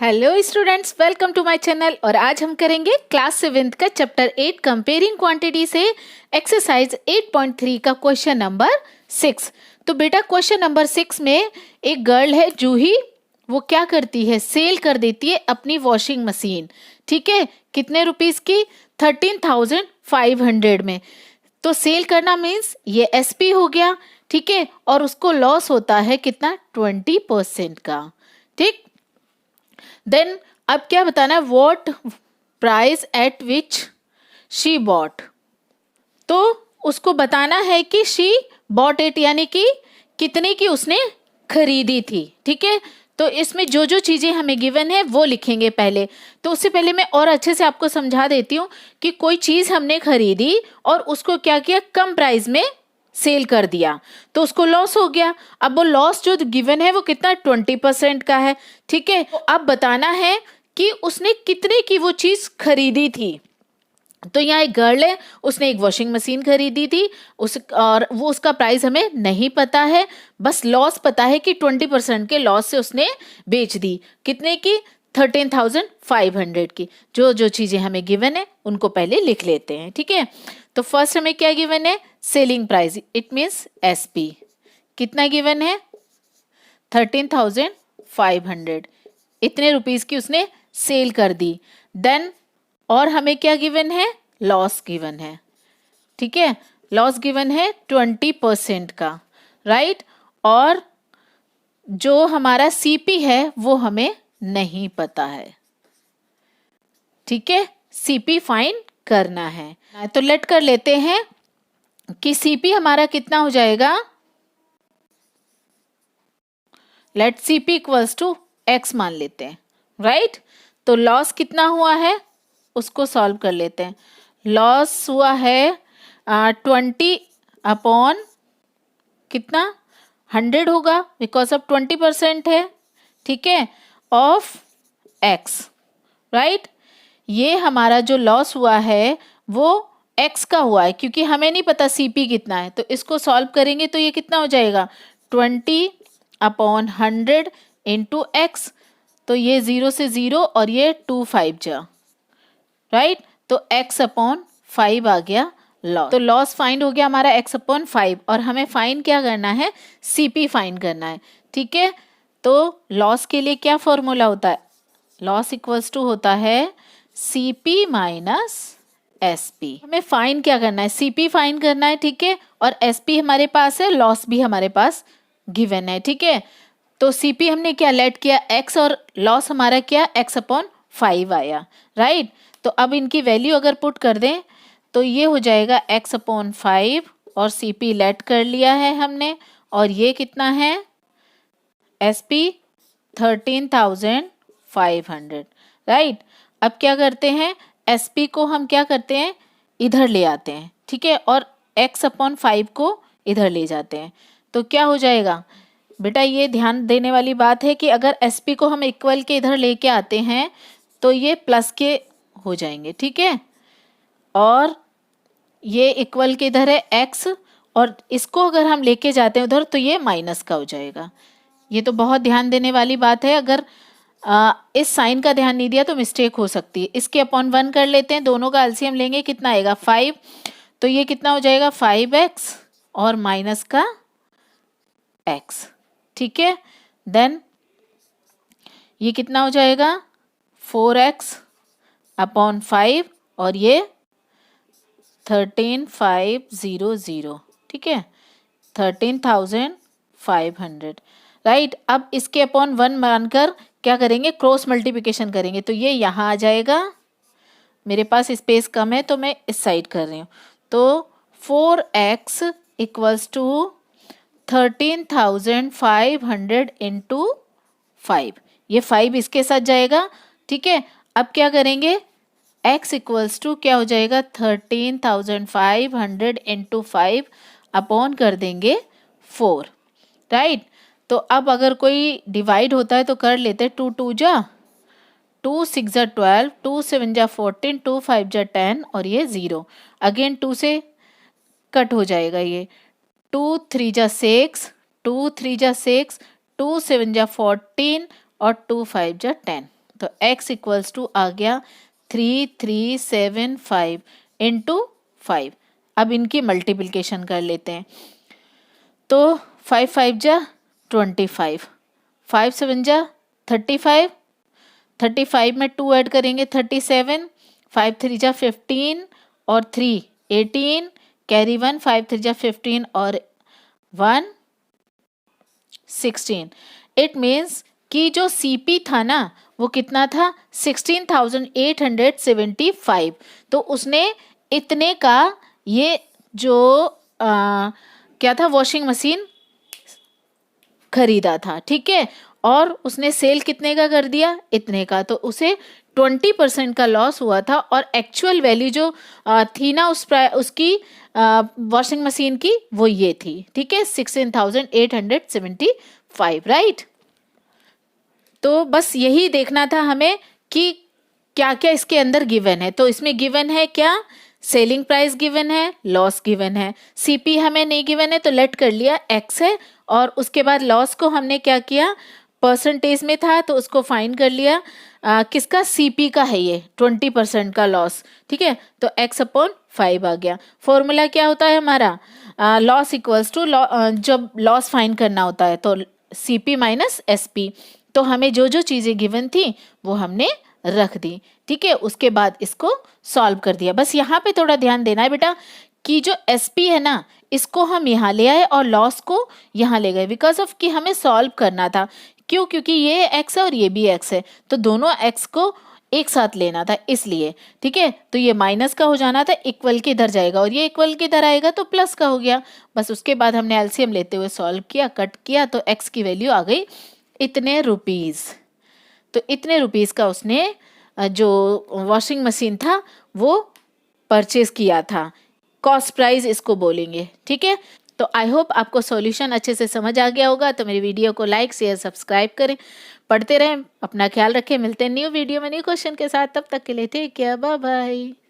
Hello students, welcome to my channel. और आज हम करेंगे क्लास 7th का चैप्टर 8 कंपेयरिंग क्वांटिटी से एक्सरसाइज 8.3 का क्वेश्चन नंबर 6। तो बेटा क्वेश्चन नंबर 6 में एक गर्ल है जूही, वो क्या करती है, सेल कर देती है अपनी वॉशिंग मशीन। ठीक है, कितने रुपीस की? 13,500 में। तो सेल करना मीन्स ये एसपी हो गया। ठीक है, और उसको लॉस होता है कितना? 20% का। ठीक, देन अब क्या बताना है? What price at which she bought. तो उसको बताना है कि शी बॉट इट, यानी कि कितने की उसने खरीदी थी। ठीक है, तो इसमें जो जो चीजें हमें गिवन है वो लिखेंगे पहले। तो उससे पहले मैं और अच्छे से आपको समझा देती हूँ कि कोई चीज हमने खरीदी और उसको क्या किया, कम प्राइस में सेल कर दिया, तो उसको लॉस हो गया। अब वो लॉस जो गिवन है वो कितना? 20% का है। ठीक है, तो अब बताना है कि उसने कितने की वो चीज खरीदी थी। तो यहाँ एक गर्ल है, उसने एक वॉशिंग मशीन खरीदी थी और वो उसका प्राइस हमें नहीं पता है, बस लॉस पता है कि 20% के लॉस से उसने बेच दी। कितने की? 13,500 की। जो जो चीजें हमें गिवन है उनको पहले लिख लेते हैं। ठीक है, तो फर्स्ट हमें क्या गिवन है? Selling price, it means SP. कितना गिवन है? 13,500। इतने रुपीस की उसने सेल कर दी। देन और हमें क्या गिवन है? लॉस गिवन है। ठीक है, लॉस गिवन है 20% का, राइट। और जो हमारा सीपी है वो हमें नहीं पता है। ठीक है, सीपी फाइंड करना है। तो लेट कर लेते हैं कि सीपी हमारा कितना हो जाएगा। Let CP equals to x मान लेते हैं, राइट। तो लॉस कितना हुआ है उसको सॉल्व कर लेते हैं। लॉस हुआ है 20 अपॉन कितना? 100 होगा, बिकॉज ऑफ 20% है। ठीक है, ऑफ एक्स, राइट। ये हमारा जो लॉस हुआ है वो एक्स का हुआ है, क्योंकि हमें नहीं पता सीपी कितना है। तो इसको सॉल्व करेंगे तो ये कितना हो जाएगा? 20 अपॉन 100 इंटू एक्स। तो ये 0 से 0 और ये 2 5 जा, राइट। तो x अपॉन 5 आ गया लॉस। तो लॉस फाइंड हो गया हमारा x अपॉन 5, और हमें फाइंड क्या करना है? सीपी फाइंड करना है। ठीक है, तो लॉस के लिए क्या फॉर्मूला होता है? लॉस इक्वल्स टू होता है सीपी माइनस एसपी। हमें फाइंड क्या करना है? सीपी फाइंड करना है। ठीक है, और एसपी हमारे पास है, लॉस भी हमारे पास गिवन है। ठीक है, तो सीपी हमने क्या लेट किया? x, और लॉस हमारा क्या? x अपॉन 5 आया, राइट। तो अब इनकी वैल्यू अगर पुट कर दें तो ये हो जाएगा x अपॉन 5, और सीपी लेट कर लिया है हमने, और ये कितना है? SP 13,500, right. अब क्या करते हैं? एसपी को हम क्या करते हैं? इधर ले आते हैं। ठीक है, और x अपॉन 5 को इधर ले जाते हैं। तो क्या हो जाएगा बेटा? ये ध्यान देने वाली बात है कि अगर एसपी को हम इक्वल के इधर लेके आते हैं तो ये प्लस के हो जाएंगे। ठीक है, और ये इक्वल के इधर है x, और इसको अगर हम लेके जाते हैं उधर तो ये माइनस का हो जाएगा। ये तो बहुत ध्यान देने वाली बात है, अगर इस साइन का ध्यान नहीं दिया तो मिस्टेक हो सकती है। इसके अपॉन 1 कर लेते हैं, दोनों का एलसीएम लेंगे, कितना आएगा? 5। तो ये कितना हो जाएगा? 5x और माइनस का x। ठीक है, देन ये कितना हो जाएगा? 4x अपॉन 5, और ये 13,500। ठीक है, 13,500, राइट। अब इसके अपॉन 1 मानकर क्या करेंगे? क्रॉस मल्टीप्लिकेशन करेंगे, तो ये यहाँ आ जाएगा। मेरे पास स्पेस कम है तो मैं इस साइड कर रही हूँ। तो 4x इक्वल्स टू 13,500 इंटू 5। ये 5 इसके साथ जाएगा। ठीक है, अब क्या करेंगे? x इक्वल्स टू क्या हो जाएगा? 13,500 इंटू 5 अपॉन कर देंगे 4, राइट। तो अब अगर कोई डिवाइड होता है तो कर लेते हैं। 2 2 जा 2 6 जा 12, 2 7 जा 14, 2 5 जा 10, और ये 0 अगेन 2 से कट हो जाएगा। ये 2 3 जा 6, 2 3 जा 6, 2 7 जा 14 और 2 5 जा 10। तो x इक्वल्स टू आ गया 3375 इंटू 5। अब इनकी मल्टीप्लिकेशन कर लेते हैं। तो 5 5 जा 25, 5 7 जा 35, 35 में 2 ऐड करेंगे 37, 5 3 जा 15 और 3 18, कैरी 1, 5 3 जा 15 और 1 16। इट मीन्स कि जो CP था ना वो कितना था 16,875। तो उसने इतने का ये जो क्या था वॉशिंग मशीन खरीदा था, ठीक है, और उसने सेल कितने का कर दिया इतने का, तो उसे 20% का लॉस हुआ था। और एक्चुअल वैल्यू जो थी ना उसकी वॉशिंग मशीन की वो ये थी, ठीक है, 16,875, राइट। तो बस यही देखना था हमें कि क्या क्या इसके अंदर गिवन है। तो इसमें गिवन है क्या, सेलिंग प्राइस गिवन है, लॉस गिवन है, CP हमें नहीं गिवन है तो लेट कर लिया x है, और उसके बाद लॉस को हमने क्या किया परसेंटेज में था तो उसको फाइन कर लिया किसका CP का है ये 20% का लॉस, ठीक है, तो x/5 आ गया। फॉर्मूला क्या होता है हमारा लॉस इक्वल्स टू जब लॉस फाइन करना होता है तो CP माइनस SP। तो हमें जो जो चीज़ें गिवन थी वो हमने रख दी, ठीक है, उसके बाद इसको सॉल्व कर दिया। बस यहाँ पे थोड़ा ध्यान देना है बेटा कि जो SP है ना इसको हम यहाँ ले आए और लॉस को यहाँ ले गए, बिकॉज ऑफ कि हमें सॉल्व करना था। क्यों, क्योंकि ये x है और ये भी x है, तो दोनों x को एक साथ लेना था इसलिए, ठीक है। तो ये माइनस का हो जाना था, इक्वल के इधर जाएगा और ये इक्वल के इधर आएगा तो प्लस का हो गया। बस उसके बाद हमने एलसीएम लेते हुए सॉल्व किया, कट किया, तो x की वैल्यू आ गई इतने रुपीज़। तो इतने रुपीज़ का उसने जो वॉशिंग मशीन था वो परचेज किया था, कॉस्ट प्राइस इसको बोलेंगे, ठीक है। तो आई होप आपको सॉल्यूशन अच्छे से समझ आ गया होगा। तो मेरी वीडियो को लाइक शेयर सब्सक्राइब करें, पढ़ते रहें, अपना ख्याल रखें। मिलते हैं न्यू वीडियो में न्यू क्वेश्चन के साथ, तब तक के लिए टेक केयर, बाय बाय।